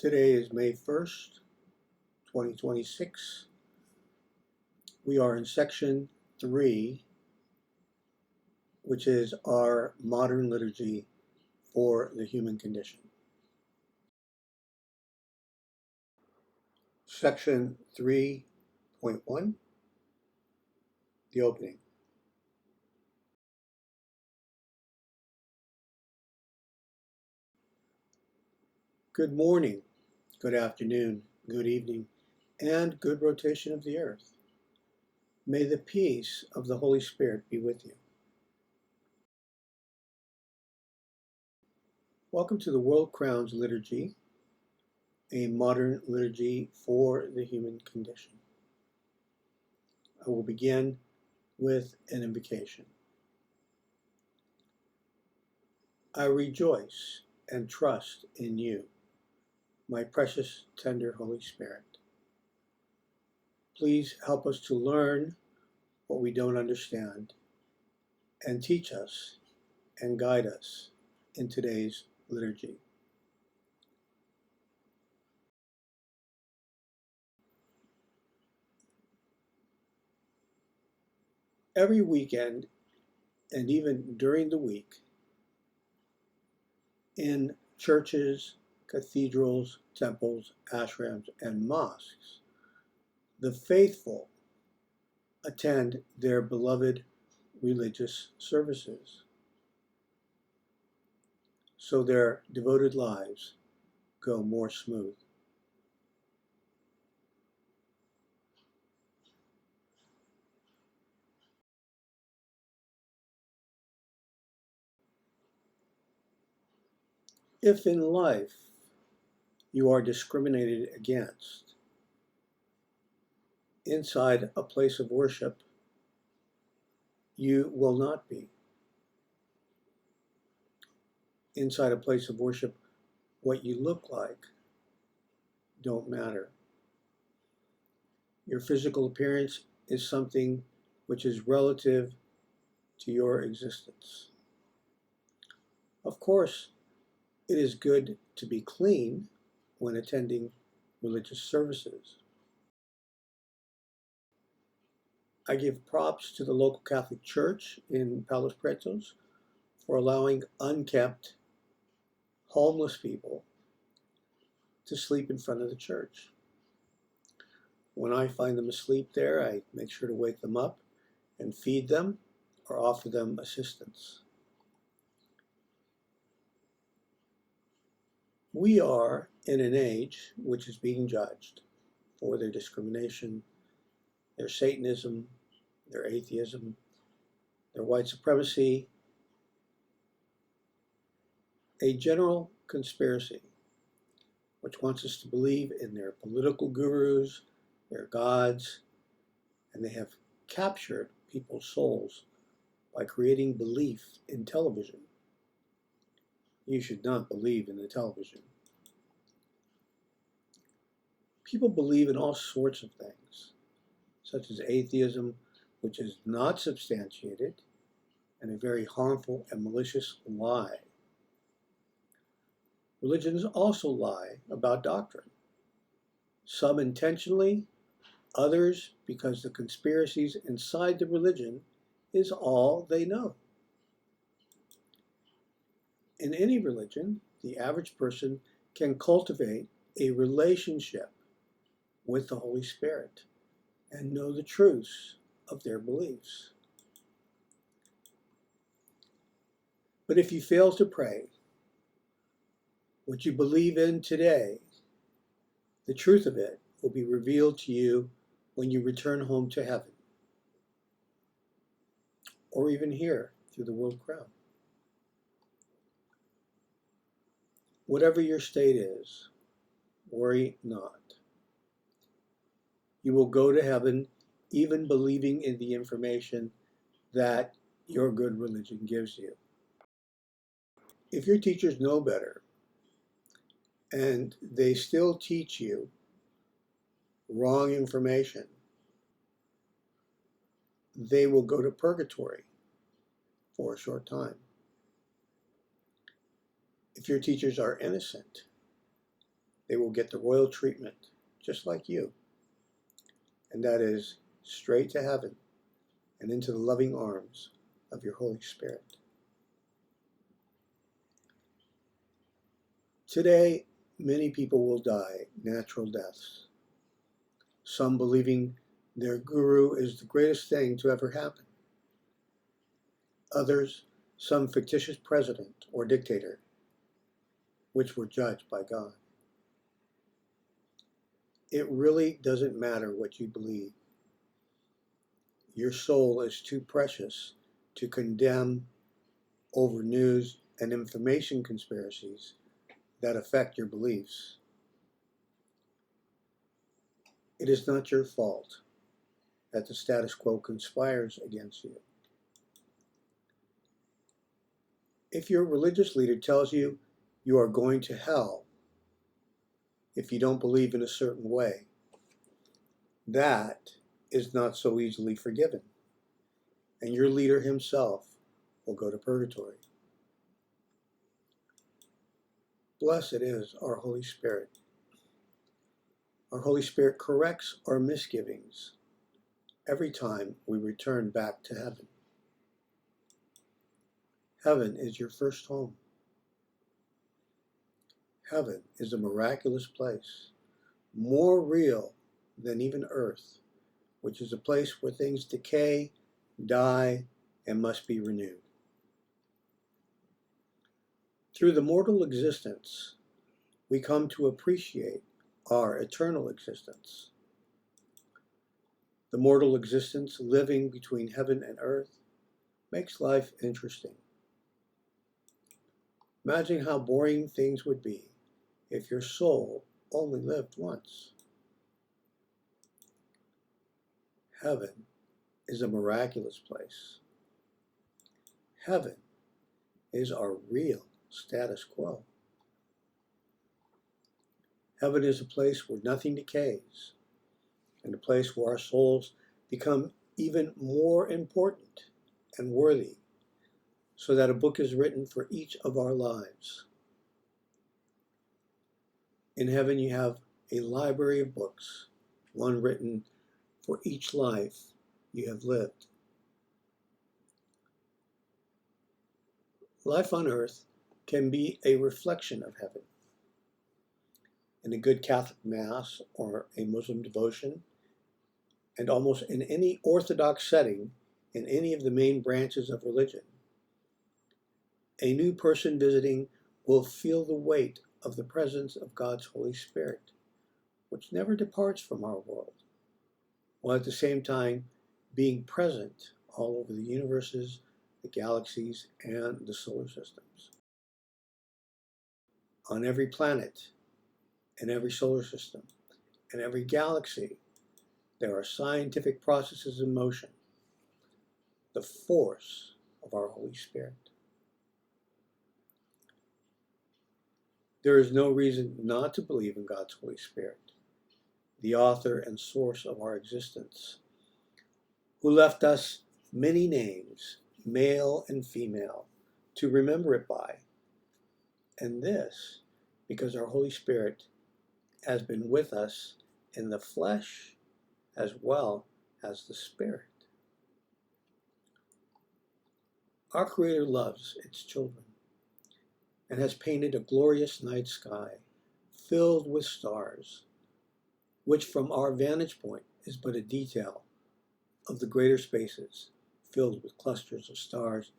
Today is May 1st, 2026. We are in section 3, which is our modern liturgy for the human condition. Section 3.1, the opening. Good morning, good afternoon, good evening, and good rotation of the earth. May the peace of the Holy Spirit be with you. Welcome to the World Crowns Liturgy, a modern liturgy for the human condition. I will begin with an invocation. I rejoice and trust in you, my precious, tender Holy Spirit. Please help us to learn what we don't understand and teach us and guide us in today's liturgy. Every weekend, and even during the week, in churches, cathedrals, temples, ashrams, and mosques, the faithful attend their beloved religious services, so their devoted lives go more smooth. If in life you are discriminated against inside a place of worship, you will not be. Inside a place of worship, what you look like don't matter. Your physical appearance is something which is relative to your existence. Of course, it is good to be clean when attending religious services. I give props to the local Catholic Church in Palos Prietos for allowing unkept, homeless people to sleep in front of the church. When I find them asleep there, I make sure to wake them up and feed them or offer them assistance. We are in an age which is being judged for their discrimination, their Satanism, their atheism, their white supremacy, a general conspiracy which wants us to believe in their political gurus, their gods, and they have captured people's souls by creating belief in television. You should not believe in the television. People believe in all sorts of things, such as atheism, which is not substantiated, and a very harmful and malicious lie. Religions also lie about doctrine, some intentionally, others because the conspiracies inside the religion is all they know. In any religion, the average person can cultivate a relationship with the Holy Spirit and know the truths of their beliefs. But if you fail to pray, what you believe in today, the truth of it will be revealed to you when you return home to heaven, or even here through the world crown. Whatever your state is, worry not. You will go to heaven even believing in the information that your good religion gives you. If your teachers know better and they still teach you wrong information, they will go to purgatory for a short time. If your teachers are innocent, they will get the royal treatment, just like you, and that is straight to heaven and into the loving arms of your Holy Spirit. Today, many people will die natural deaths, some believing their guru is the greatest thing to ever happen. Others, some fictitious president or dictator, which were judged by God. It really doesn't matter what you believe. Your soul is too precious to condemn over news and information conspiracies that affect your beliefs. It is not your fault that the status quo conspires against you. If your religious leader tells you you are going to hell if you don't believe in a certain way, that is not so easily forgiven, and your leader himself will go to purgatory. Blessed is our Holy Spirit. Our Holy Spirit corrects our misgivings every time we return back to heaven. Heaven is your first home. Heaven is a miraculous place, more real than even earth, which is a place where things decay, die, and must be renewed. Through the mortal existence, we come to appreciate our eternal existence. The mortal existence living between heaven and earth makes life interesting. Imagine how boring things would be if your soul only lived once. Heaven is a miraculous place. Heaven is our real status quo. Heaven is a place where nothing decays, and a place where our souls become even more important and worthy, so that a book is written for each of our lives. In heaven you have a library of books, one written for each life you have lived. Life on earth can be a reflection of heaven. In a good Catholic Mass or a Muslim devotion, and almost in any Orthodox setting in any of the main branches of religion, a new person visiting will feel the weight of the presence of God's Holy Spirit, which never departs from our world, while at the same time being present all over the universes, the galaxies, and the solar systems. On every planet, In every solar system, in every galaxy, there are scientific processes in motion. The force of our Holy Spirit. There is no reason not to believe in God's Holy Spirit, the author and source of our existence, who left us many names, male and female, to remember it by. And this because our Holy Spirit has been with us in the flesh as well as the Spirit. Our Creator loves its children and has painted a glorious night sky filled with stars, which from our vantage point is but a detail of the greater spaces filled with clusters of stars,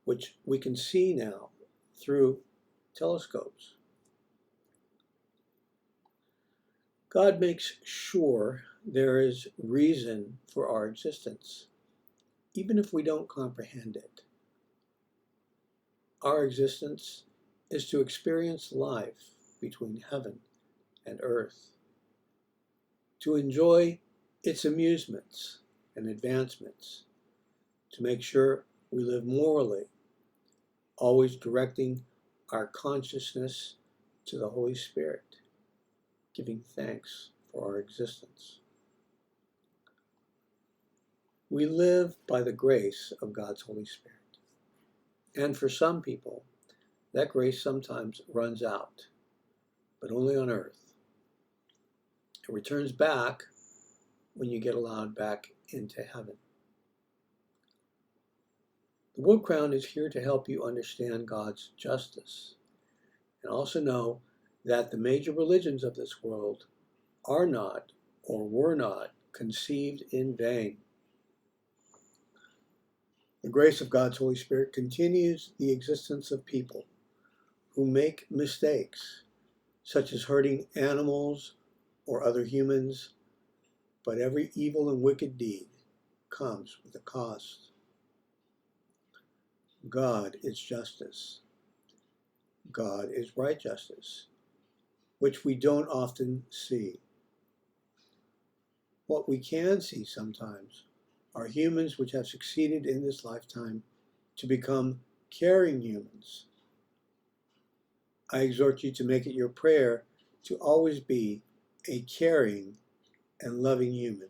which we can see now through telescopes. God makes sure there is reason for our existence, even if we don't comprehend it. Our existence is to experience life between heaven and earth, to enjoy its amusements and advancements, to make sure we live morally, always directing our consciousness to the Holy Spirit, giving thanks for our existence. We live by the grace of God's Holy Spirit. And for some people, that grace sometimes runs out, but only on earth. It returns back when you get allowed back into heaven. The Wood Crown is here to help you understand God's justice, and also know that the major religions of this world are not or were not conceived in vain. The grace of God's Holy Spirit continues the existence of people who make mistakes, such as hurting animals or other humans, but every evil and wicked deed comes with a cost. God is justice. God is right justice, which we don't often see. What we can see sometimes are humans which have succeeded in this lifetime to become caring humans. I exhort you to make it your prayer to always be a caring and loving human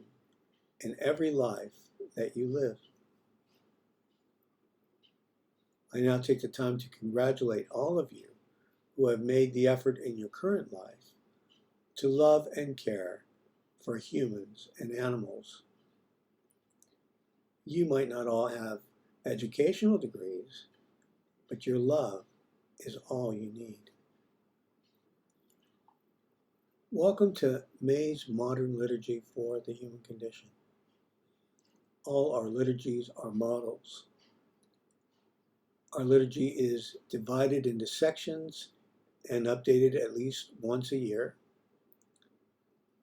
in every life that you live. I now take the time to congratulate all of you who have made the effort in your current life to love and care for humans and animals. You might not all have educational degrees, but your love is all you need. Welcome to May's Modern Liturgy for the Human Condition. All our liturgies are models. Our liturgy is divided into sections and updated at least once a year.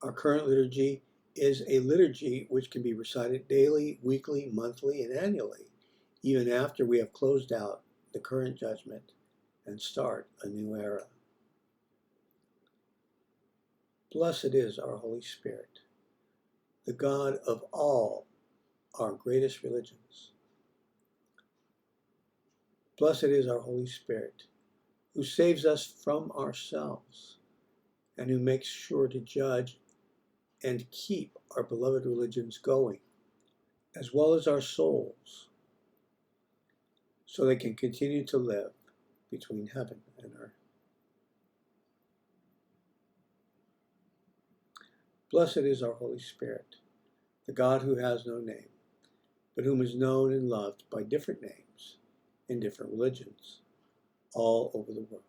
Our current liturgy is a liturgy which can be recited daily, weekly, monthly, and annually, even after we have closed out the current judgment and start a new era. Blessed is our Holy Spirit, the God of all our greatest religions. Blessed is our Holy Spirit, who saves us from ourselves and who makes sure to judge and keep our beloved religions going, as well as our souls, so they can continue to live between heaven and earth. Blessed is our Holy Spirit, the God who has no name, but whom is known and loved by different names in different religions all over the world.